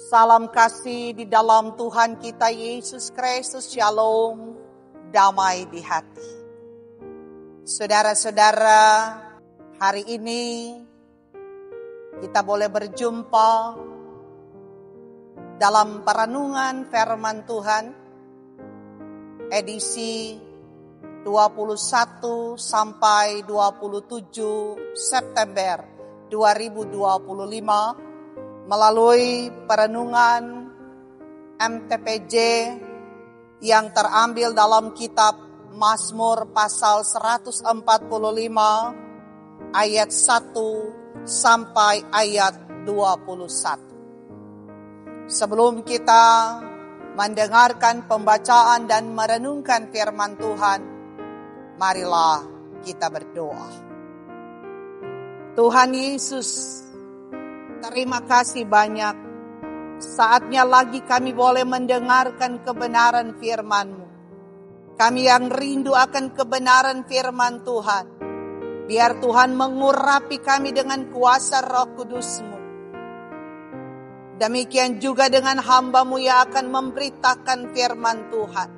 Salam kasih di dalam Tuhan kita Yesus Kristus, shalom, damai di hati. Saudara-saudara, hari ini kita boleh berjumpa dalam perenungan firman Tuhan, edisi 21 sampai 27 September 2025, melalui perenungan MTPJ yang terambil dalam kitab Mazmur pasal 145 ayat 1 sampai ayat 21. Sebelum kita mendengarkan pembacaan dan merenungkan firman Tuhan, marilah kita berdoa. Tuhan Yesus, terima kasih banyak. Saatnya lagi kami boleh mendengarkan kebenaran firman-Mu. Kami yang rindu akan kebenaran firman Tuhan. Biar Tuhan mengurapi kami dengan kuasa Roh Kudus-Mu. Demikian juga dengan hamba-Mu yang akan memberitakan firman Tuhan.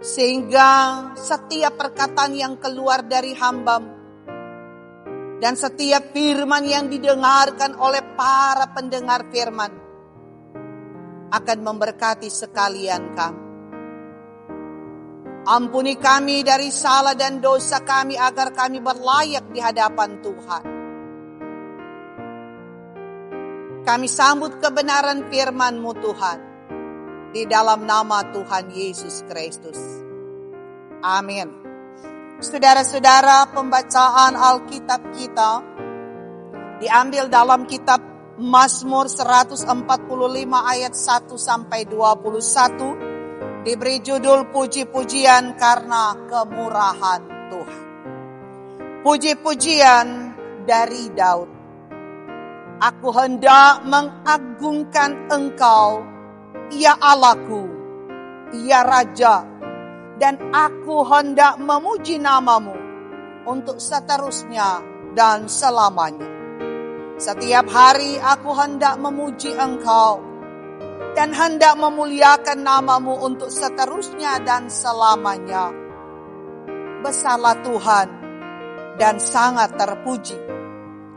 Sehingga setiap perkataan yang keluar dari hamba-Mu dan setiap firman yang didengarkan oleh para pendengar firman akan memberkati sekalian kami. Ampuni kami dari salah dan dosa kami agar kami berlayak di hadapan Tuhan. Kami sambut kebenaran firman-Mu Tuhan, di dalam nama Tuhan Yesus Kristus. Amin. Saudara-saudara, pembacaan Alkitab kita diambil dalam kitab Mazmur 145 ayat 1 sampai 21, diberi judul Puji-pujian karena kemurahan Tuhan. Puji-pujian dari Daud. Aku hendak mengagungkan Engkau, ya Allahku, ya Raja, dan aku hendak memuji nama-Mu untuk seterusnya dan selamanya. Setiap hari aku hendak memuji Engkau dan hendak memuliakan nama-Mu untuk seterusnya dan selamanya. Besarlah Tuhan dan sangat terpuji,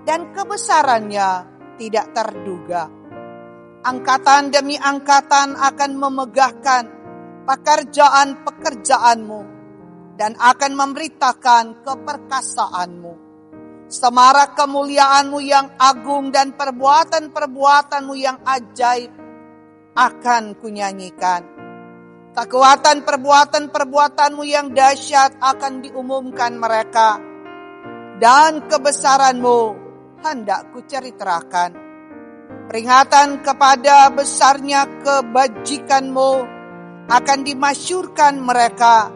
dan kebesarannya tidak terduga. Angkatan demi angkatan akan memegahkan pekerjaan-pekerjaan-Mu dan akan memberitakan keperkasaan-Mu. Semarak kemuliaan-Mu yang agung dan perbuatan-perbuatan-Mu yang ajaib akan kunyanyikan. Kekuatan perbuatan-perbuatan-Mu yang dahsyat akan diumumkan mereka, dan kebesaran-Mu hendak kuceritakan. Peringatan kepada besarnya kebajikan-Mu akan dimasyurkan mereka,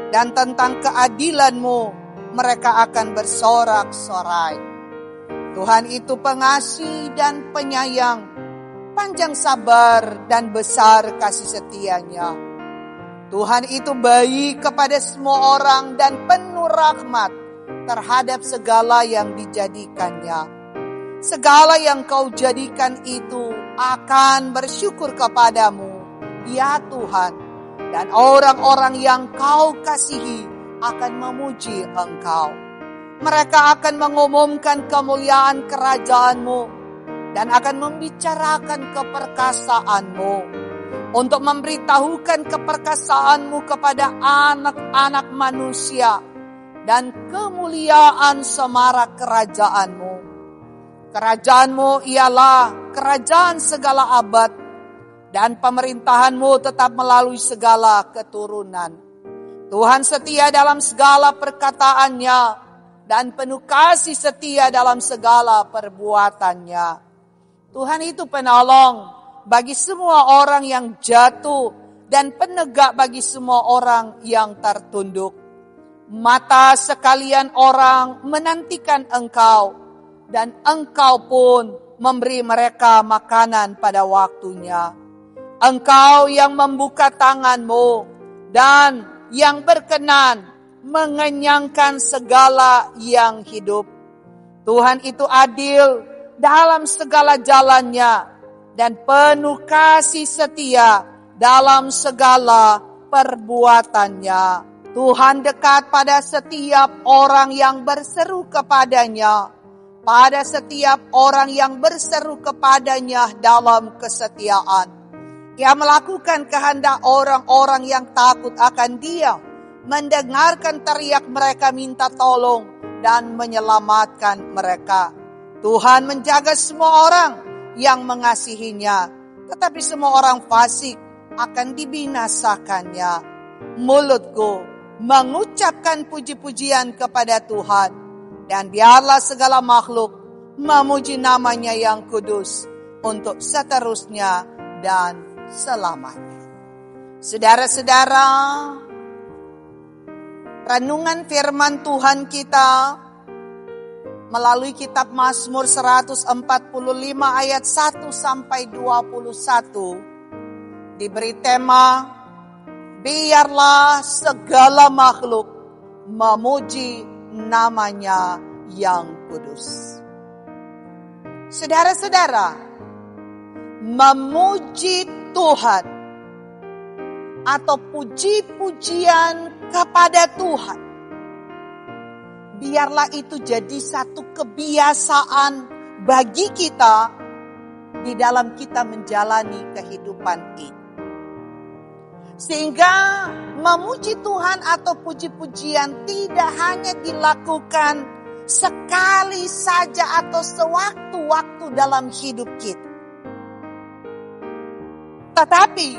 dan tentang keadilan-Mu mereka akan bersorak-sorai. Tuhan itu pengasih dan penyayang, panjang sabar dan besar kasih setianya. Tuhan itu baik kepada semua orang dan penuh rahmat terhadap segala yang dijadikannya. Segala yang Kau jadikan itu akan bersyukur kepadamu, ya Tuhan. Dan orang-orang yang Kau kasihi akan memuji Engkau. Mereka akan mengumumkan kemuliaan kerajaan-Mu dan akan membicarakan keperkasaan-Mu, untuk memberitahukan keperkasaan-Mu kepada anak-anak manusia dan kemuliaan semarak kerajaan-Mu. Kerajaan-Mu ialah kerajaan segala abad, dan pemerintahan-Mu tetap melalui segala keturunan. Tuhan setia dalam segala perkataannya, dan penuh kasih setia dalam segala perbuatannya. Tuhan itu penolong bagi semua orang yang jatuh, dan penegak bagi semua orang yang tertunduk. Mata sekalian orang menantikan Engkau, dan Engkau pun memberi mereka makanan pada waktunya. Engkau yang membuka tangan-Mu dan yang berkenan mengenyangkan segala yang hidup. Tuhan itu adil dalam segala jalannya, dan penuh kasih setia dalam segala perbuatannya. Tuhan dekat pada setiap orang yang berseru kepadanya, pada setiap orang yang berseru kepadanya dalam kesetiaan. Ia melakukan kehendak orang-orang yang takut akan Dia, mendengarkan teriak mereka minta tolong, dan menyelamatkan mereka. Tuhan menjaga semua orang yang mengasihinya, tetapi semua orang fasik akan dibinasakannya. Mulutku mengucapkan puji-pujian kepada Tuhan, dan biarlah segala makhluk memuji namanya yang kudus untuk seterusnya dan selamanya. Saudara-saudara, renungan firman Tuhan kita melalui kitab Mazmur 145 ayat 1 sampai 21 diberi tema, biarlah segala makhluk memuji namanya yang kudus. Saudara-saudara, memuji Tuhan atau puji-pujian kepada Tuhan, biarlah itu jadi satu kebiasaan bagi kita di dalam kita menjalani kehidupan ini. Sehingga memuji Tuhan atau puji-pujian tidak hanya dilakukan sekali saja atau sewaktu-waktu dalam hidup kita. Tetapi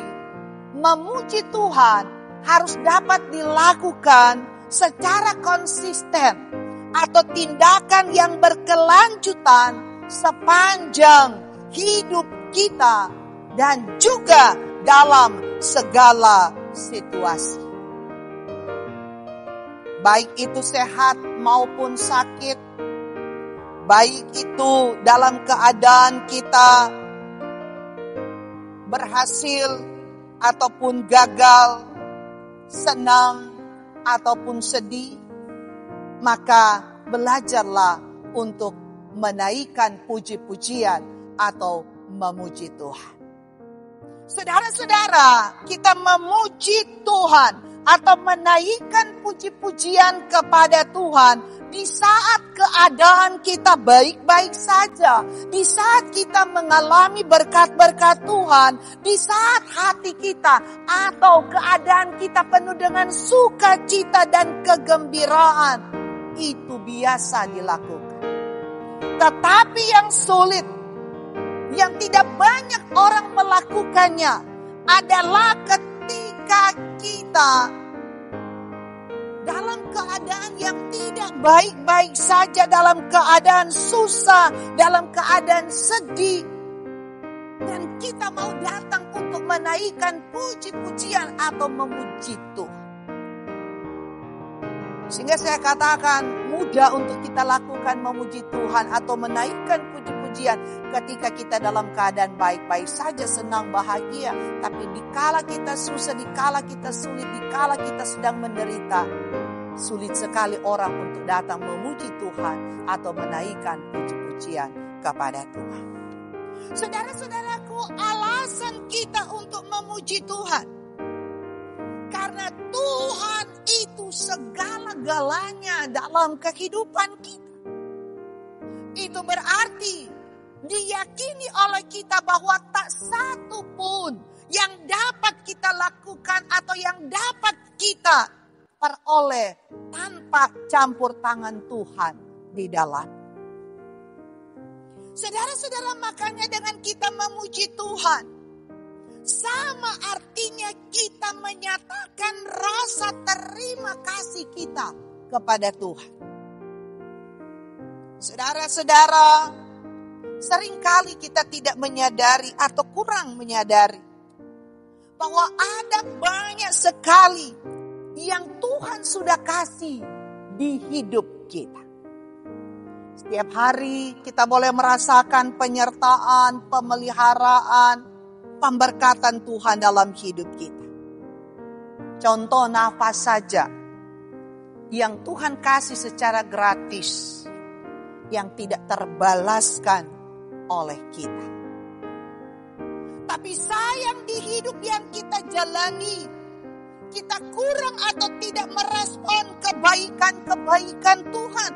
memuji Tuhan harus dapat dilakukan secara konsisten atau tindakan yang berkelanjutan sepanjang hidup kita dan juga dalam segala situasi. Baik itu sehat maupun sakit, baik itu dalam keadaan kita berhasil ataupun gagal, senang ataupun sedih, maka belajarlah untuk menaikkan puji-pujian atau memuji Tuhan. Saudara-saudara, kita memuji Tuhan atau menaikkan puji-pujian kepada Tuhan di saat keadaan kita baik-baik saja, di saat kita mengalami berkat-berkat Tuhan, di saat hati kita atau keadaan kita penuh dengan sukacita dan kegembiraan. Itu biasa dilakukan. Tetapi yang sulit, yang tidak banyak orang melakukannya adalah ketika kita dalam keadaan yang tidak baik-baik saja, dalam keadaan susah, dalam keadaan sedih, dan kita mau datang untuk menaikkan puji-pujian atau memuji Tuhan. Sehingga saya katakan mudah untuk kita lakukan memuji Tuhan atau menaikkan puji-pujian ketika kita dalam keadaan baik-baik saja, senang, bahagia. Tapi dikala kita susah, dikala kita sulit, dikala kita sedang menderita, sulit sekali orang untuk datang memuji Tuhan atau menaikkan puji-pujian kepada Tuhan. Saudara-saudaraku, alasan kita untuk memuji Tuhan karena Tuhan itu segala-galanya dalam kehidupan kita. Itu berarti diyakini oleh kita bahwa tak satu pun yang dapat kita lakukan atau yang dapat kita peroleh tanpa campur tangan Tuhan di dalam. Saudara-saudara, makanya dengan kita memuji Tuhan, sama artinya kita menyatakan rasa terima kasih kita kepada Tuhan. Saudara-saudara, seringkali kita tidak menyadari atau kurang menyadari bahwa ada banyak sekali yang Tuhan sudah kasih di hidup kita. Setiap hari kita boleh merasakan penyertaan, pemeliharaan, pemberkatan Tuhan dalam hidup kita. Contoh nafas saja yang Tuhan kasih secara gratis, yang tidak terbalaskan oleh kita. Tapi sayang di hidup yang kita jalani, kita kurang atau tidak merespon kebaikan-kebaikan Tuhan.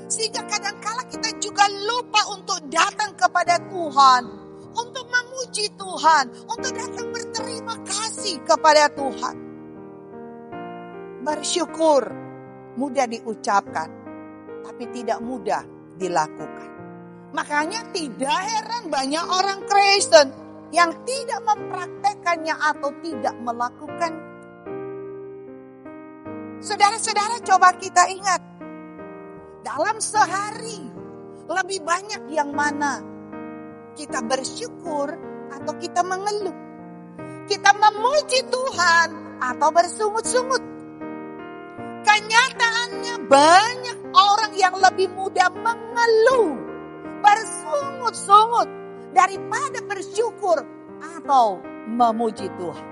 Sehingga kadangkala kita juga lupa untuk datang kepada Tuhan, untuk memuji Tuhan, untuk datang berterima kasih kepada Tuhan. Bersyukur mudah diucapkan, tapi tidak mudah dilakukan. Makanya tidak heran banyak orang Kristen yang tidak mempraktekannya atau tidak melakukan. Saudara-saudara, coba kita ingat, dalam sehari lebih banyak yang mana kita bersyukur atau kita mengeluh, kita memuji Tuhan atau bersungut-sungut. Kenyataannya banyak orang yang lebih mudah mengeluh, bersungut-sungut daripada bersyukur atau memuji Tuhan.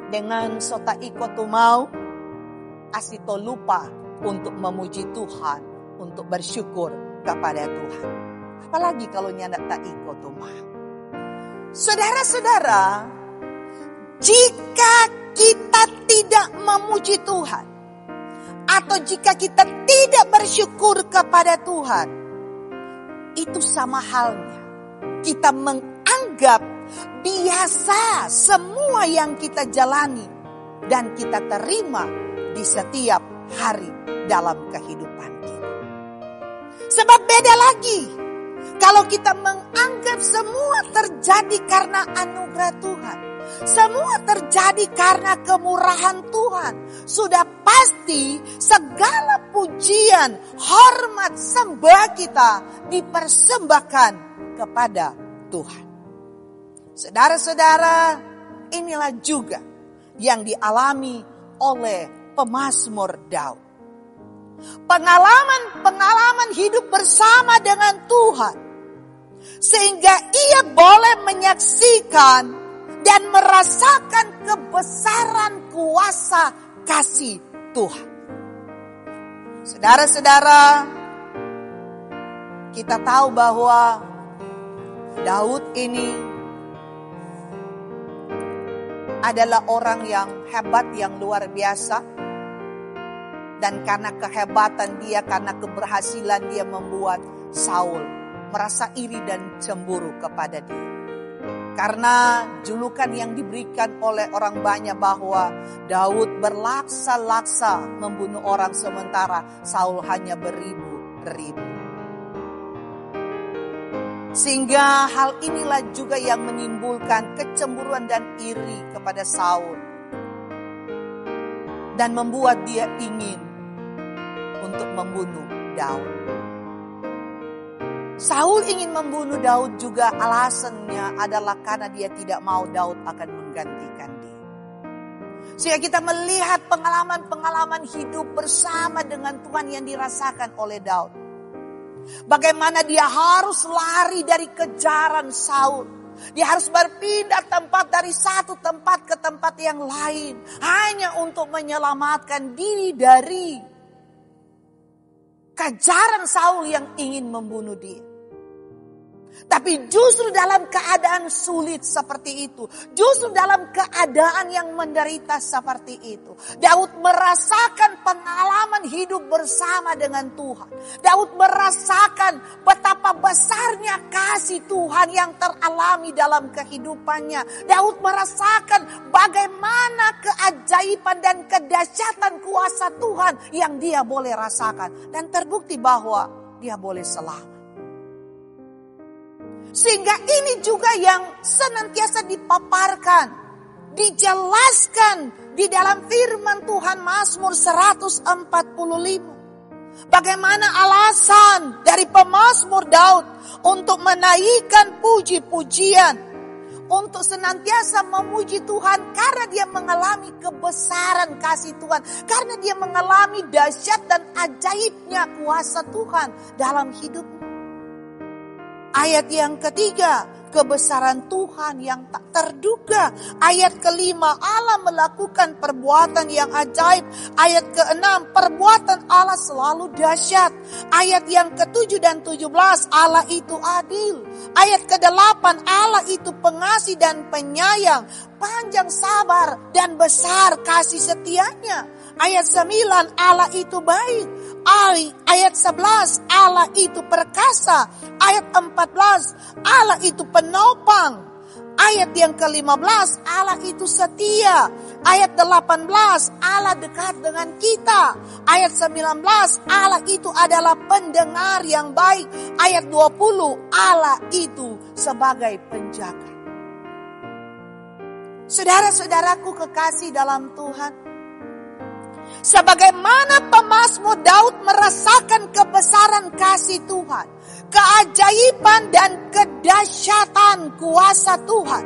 Dengan sota iko tu mau, asito lupa untuk memuji Tuhan, untuk bersyukur kepada Tuhan. Apalagi kalau nyandak tak iko tu mau. Saudara-saudara, jika kita tidak memuji Tuhan, atau jika kita tidak bersyukur kepada Tuhan, itu sama halnya kita menganggap biasa semua yang kita jalani dan kita terima di setiap hari dalam kehidupan kita. Sebab beda lagi kalau kita menganggap semua terjadi karena anugerah Tuhan, semua terjadi karena kemurahan Tuhan. Sudah pasti segala pujian, hormat, sembah kita dipersembahkan kepada Tuhan. Saudara-saudara, inilah juga yang dialami oleh pemazmur Daud. Pengalaman hidup bersama dengan Tuhan, sehingga ia boleh menyaksikan dan merasakan kebesaran kuasa kasih Tuhan. Saudara-saudara, kita tahu bahwa Daud ini adalah orang yang hebat, yang luar biasa. Dan karena kehebatan dia, karena keberhasilan dia, membuat Saul merasa iri dan cemburu kepada dia. Karena julukan yang diberikan oleh orang banyak bahwa Daud berlaksa-laksa membunuh orang, sementara Saul hanya beribu-ribu. Sehingga hal inilah juga yang menimbulkan kecemburuan dan iri kepada Saul. Dan membuat dia ingin untuk membunuh Daud. Saul ingin membunuh Daud juga alasannya adalah karena dia tidak mau Daud akan menggantikan dia. Sehingga kita melihat pengalaman-pengalaman hidup bersama dengan Tuhan yang dirasakan oleh Daud. Bagaimana dia harus lari dari kejaran Saul. Dia harus berpindah tempat dari satu tempat ke tempat yang lain. Hanya untuk menyelamatkan diri dari kejaran Saul yang ingin membunuh dia. Tapi justru dalam keadaan sulit seperti itu, justru dalam keadaan yang menderita seperti itu, Daud merasakan pengalaman hidup bersama dengan Tuhan. Daud merasakan betapa besarnya kasih Tuhan yang teralami dalam kehidupannya. Daud merasakan bagaimana keajaiban dan kedahsyatan kuasa Tuhan yang dia boleh rasakan. Dan terbukti bahwa dia boleh selamat. Sehingga ini juga yang senantiasa dipaparkan, dijelaskan di dalam firman Tuhan Mazmur 145. Bagaimana alasan dari pemazmur Daud untuk menaikkan puji-pujian, untuk senantiasa memuji Tuhan karena dia mengalami kebesaran kasih Tuhan, karena dia mengalami dahsyat dan ajaibnya kuasa Tuhan dalam hidupnya. Ayat yang ketiga, kebesaran Tuhan yang tak terduga. Ayat kelima, Allah melakukan perbuatan yang ajaib. Ayat keenam, perbuatan Allah selalu dahsyat. Ayat yang ketujuh dan 17, Allah itu adil. Ayat kedelapan, Allah itu pengasih dan penyayang, panjang sabar dan besar kasih setianya. Ayat 9, Allah itu baik. Ayat 11, Allah itu perkasa. Ayat 14, Allah itu penopang. Ayat yang ke-15, Allah itu setia. Ayat 18, Allah dekat dengan kita. Ayat 19, Allah itu adalah pendengar yang baik. Ayat 20, Allah itu sebagai penjaga. Saudara-saudaraku kekasih dalam Tuhan, sebagaimana pemazmur Daud merasakan kebesaran kasih Tuhan, keajaiban dan kedahsyatan kuasa Tuhan,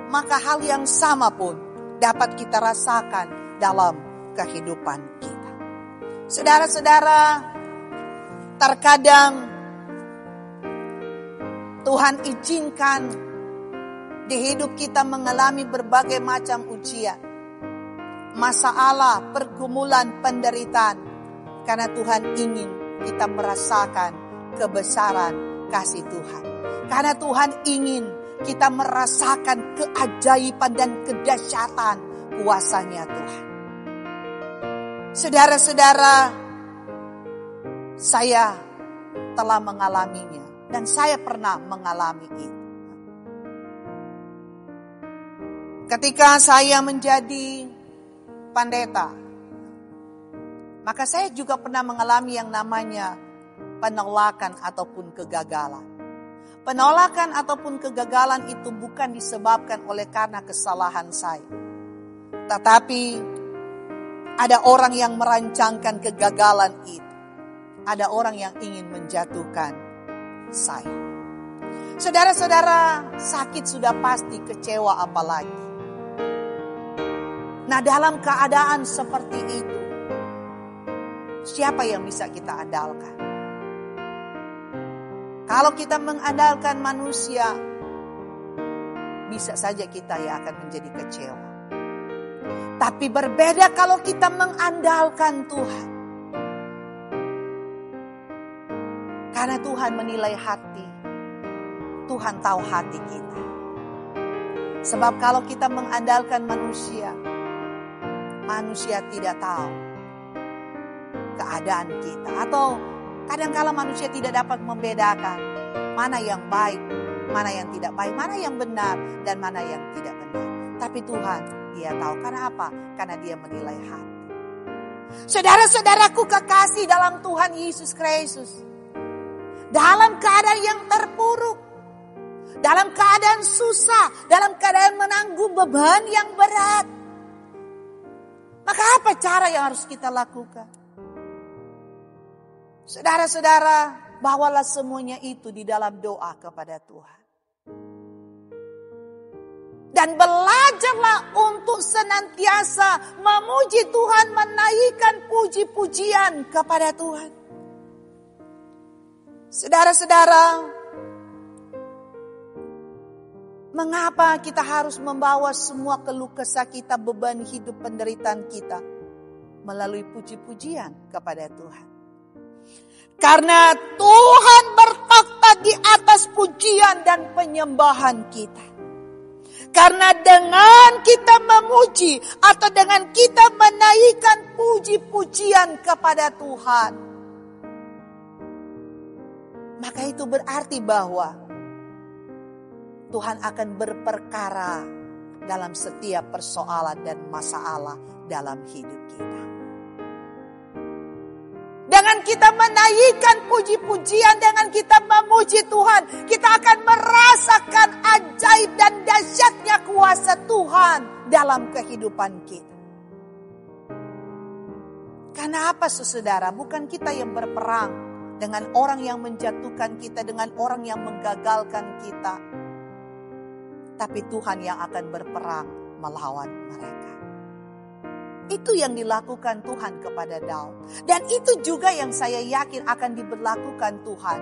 maka hal yang sama pun dapat kita rasakan dalam kehidupan kita. Saudara-saudara, terkadang Tuhan izinkan di hidup kita mengalami berbagai macam ujian, masalah, pergumulan, penderitaan, karena Tuhan ingin kita merasakan kebesaran kasih Tuhan. Karena Tuhan ingin kita merasakan keajaiban dan kedahsyatan kuasanya Tuhan. Saudara-saudara, saya telah mengalaminya dan saya pernah mengalami itu. Ketika saya menjadi pendeta, maka saya juga pernah mengalami yang namanya penolakan ataupun kegagalan. Penolakan ataupun kegagalan itu bukan disebabkan oleh karena kesalahan saya, tetapi ada orang yang merancangkan kegagalan itu. Ada orang yang ingin menjatuhkan saya. Saudara-saudara, sakit sudah pasti, kecewa apalagi. Nah, dalam keadaan seperti itu, siapa yang bisa kita andalkan? Kalau kita mengandalkan manusia, bisa saja kita yang akan menjadi kecewa. Tapi berbeda kalau kita mengandalkan Tuhan. Karena Tuhan menilai hati. Tuhan tahu hati kita. Sebab kalau kita mengandalkan manusia, manusia tidak tahu keadaan kita. Atau kadang-kala manusia tidak dapat membedakan mana yang baik, mana yang tidak baik, mana yang benar dan mana yang tidak benar. Tapi Tuhan, Dia tahu. Karena apa? Karena Dia menilai hati. Saudara-saudaraku kekasih dalam Tuhan Yesus Kristus, dalam keadaan yang terpuruk, dalam keadaan susah, dalam keadaan menanggung beban yang berat, maka apa cara yang harus kita lakukan? Saudara-saudara, bawalah semuanya itu di dalam doa kepada Tuhan. Dan belajarlah untuk senantiasa memuji Tuhan, menaikkan puji-pujian kepada Tuhan. Saudara-saudara, mengapa kita harus membawa semua keluh kesah kita, beban hidup, penderitaan kita melalui puji-pujian kepada Tuhan? Karena Tuhan bertakhta di atas pujian dan penyembahan kita. Karena dengan kita memuji atau dengan kita menaikkan puji-pujian kepada Tuhan, maka itu berarti bahwa Tuhan akan berperkara dalam setiap persoalan dan masalah dalam hidup kita. Dengan kita menaikkan puji-pujian, dengan kita memuji Tuhan, kita akan merasakan ajaib dan dahsyatnya kuasa Tuhan dalam kehidupan kita. Karena apa, saudara? Bukan kita yang berperang dengan orang yang menjatuhkan kita, dengan orang yang menggagalkan kita. Tapi Tuhan yang akan berperang melawan mereka. Itu yang dilakukan Tuhan kepada Daud. Dan itu juga yang saya yakin akan diberlakukan Tuhan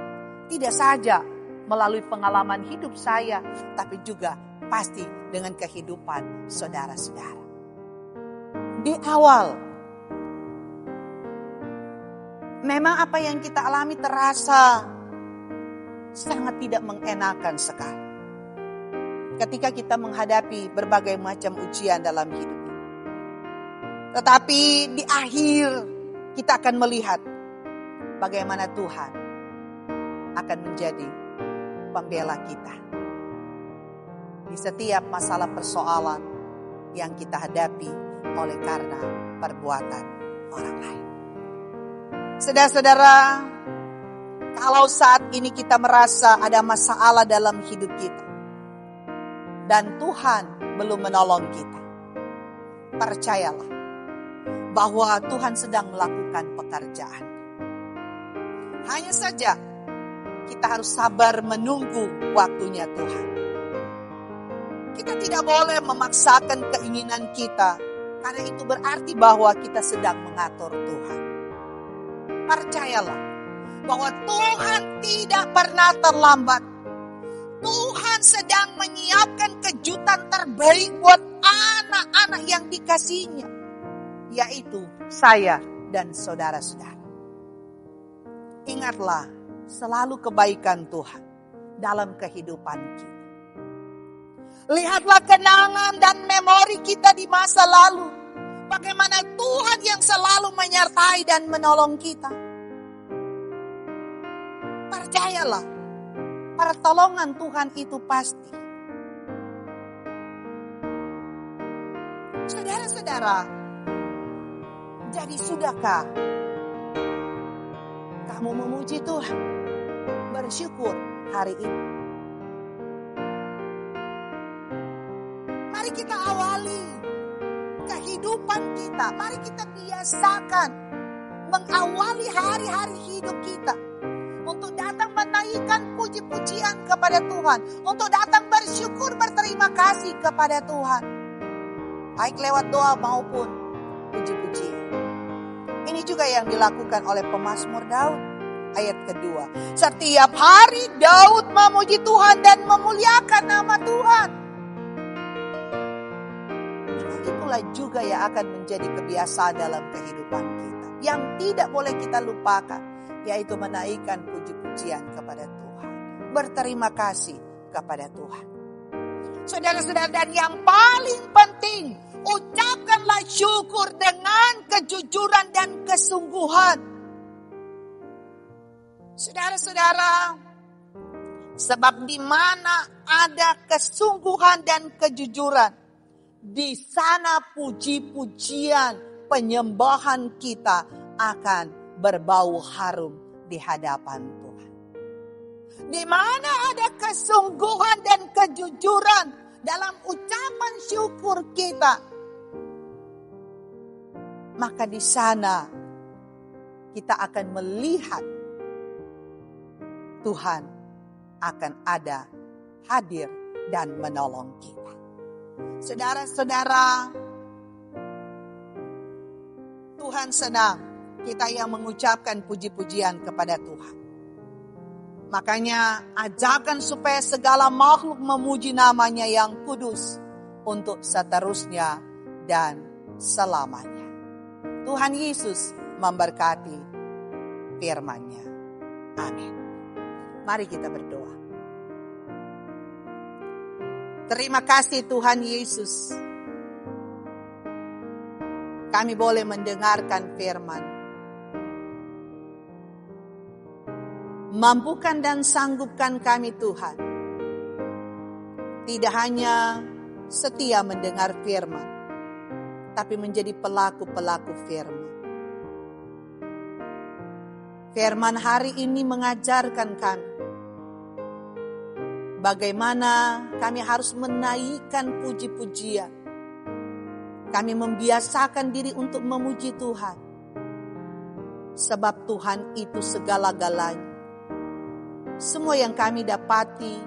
Tidak saja melalui pengalaman hidup saya, tapi juga pasti dengan kehidupan saudara-saudara. Di awal, memang apa yang kita alami terasa sangat tidak mengenakan sekali. Ketika kita menghadapi berbagai macam ujian dalam hidup ini. Tetapi di akhir kita akan melihat bagaimana Tuhan akan menjadi pembela kita. Di setiap masalah persoalan yang kita hadapi oleh karena perbuatan orang lain. Saudara-saudara, kalau saat ini kita merasa ada masalah dalam hidup kita dan Tuhan belum menolong kita, percayalah bahwa Tuhan sedang melakukan pekerjaan. Hanya saja kita harus sabar menunggu waktunya Tuhan. Kita tidak boleh memaksakan keinginan kita, karena itu berarti bahwa kita sedang mengatur Tuhan. Percayalah bahwa Tuhan tidak pernah terlambat. Tuhan sedang menyiapkan kejutan terbaik buat anak-anak yang dikasihinya, yaitu saya dan saudara-saudara. Ingatlah selalu kebaikan Tuhan dalam kehidupan kita. Lihatlah kenangan dan memori kita di masa lalu. Bagaimana Tuhan yang selalu menyertai dan menolong kita. Percayalah, pertolongan Tuhan itu pasti. Saudara-saudara, jadi sudahkah kamu memuji Tuhan? Bersyukur hari ini. Mari kita awali kehidupan kita. Mari kita biasakan mengawali hari-hari hidup kita untuk datang menaikkan puji-pujian kepada Tuhan, untuk datang bersyukur, berterima kasih kepada Tuhan, baik lewat doa maupun puji-pujian. Ini juga yang dilakukan oleh pemazmur Daud ayat kedua. Setiap hari Daud memuji Tuhan dan memuliakan nama Tuhan. Itulah juga yang akan menjadi kebiasaan dalam kehidupan kita, yang tidak boleh kita lupakan, yaitu menaikkan puji-pujian kepada Tuhan, berterima kasih kepada Tuhan. Saudara-saudara, dan yang paling penting, ucapkanlah syukur dengan kejujuran dan kesungguhan. Saudara-saudara, sebab di mana ada kesungguhan dan kejujuran, di sana puji-pujian penyembahan kita akan berbau harum di hadapan Tuhan. Di mana ada kesungguhan dan kejujuran dalam ucapan syukur kita, maka di sana kita akan melihat Tuhan akan ada, hadir dan menolong kita. Saudara-saudara, Tuhan senang kita yang mengucapkan puji-pujian kepada Tuhan. Makanya ajarkan supaya segala makhluk memuji namanya yang kudus untuk seterusnya dan selamanya. Tuhan Yesus memberkati firman-Nya. Amin. Mari kita berdoa. Terima kasih Tuhan Yesus. Kami boleh mendengarkan firman. Mampukan dan sanggupkan kami Tuhan. Tidak hanya setia mendengar firman, tapi menjadi pelaku-pelaku firman. Firman hari ini mengajarkan kami bagaimana kami harus menaikkan puji-pujian. Kami membiasakan diri untuk memuji Tuhan. Sebab Tuhan itu segala-galanya. Semua yang kami dapati,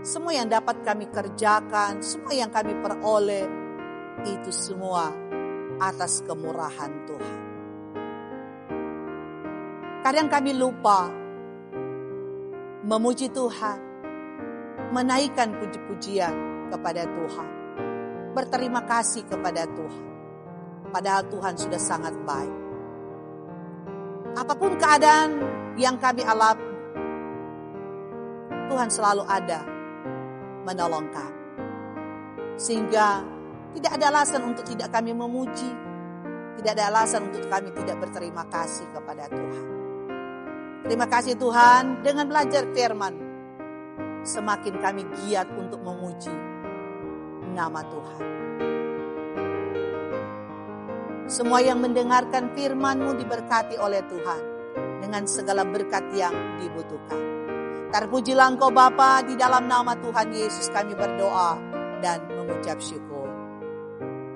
semua yang dapat kami kerjakan, semua yang kami peroleh, itu semua atas kemurahan Tuhan. Kadang kami lupa memuji Tuhan, menaikkan puji-pujian kepada Tuhan, berterima kasih kepada Tuhan. Padahal Tuhan sudah sangat baik. Apapun keadaan yang kami alami, Tuhan selalu ada menolong kami. Sehingga tidak ada alasan untuk tidak kami memuji, tidak ada alasan untuk kami tidak berterima kasih kepada Tuhan. Terima kasih Tuhan, dengan belajar firman, semakin kami giat untuk memuji nama Tuhan. Semua yang mendengarkan firman-Mu diberkati oleh Tuhan dengan segala berkat yang dibutuhkan. Terpujilah Engkau Bapa, di dalam nama Tuhan Yesus kami berdoa dan mengucap syukur.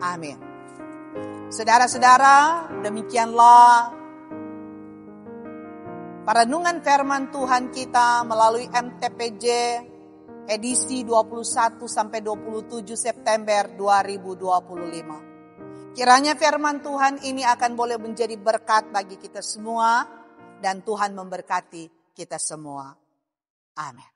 Amin. Saudara-saudara, demikianlah perenungan firman Tuhan kita melalui MTPJ edisi 21 sampai 27 September 2025. Kiranya firman Tuhan ini akan boleh menjadi berkat bagi kita semua dan Tuhan memberkati kita semua. Amin.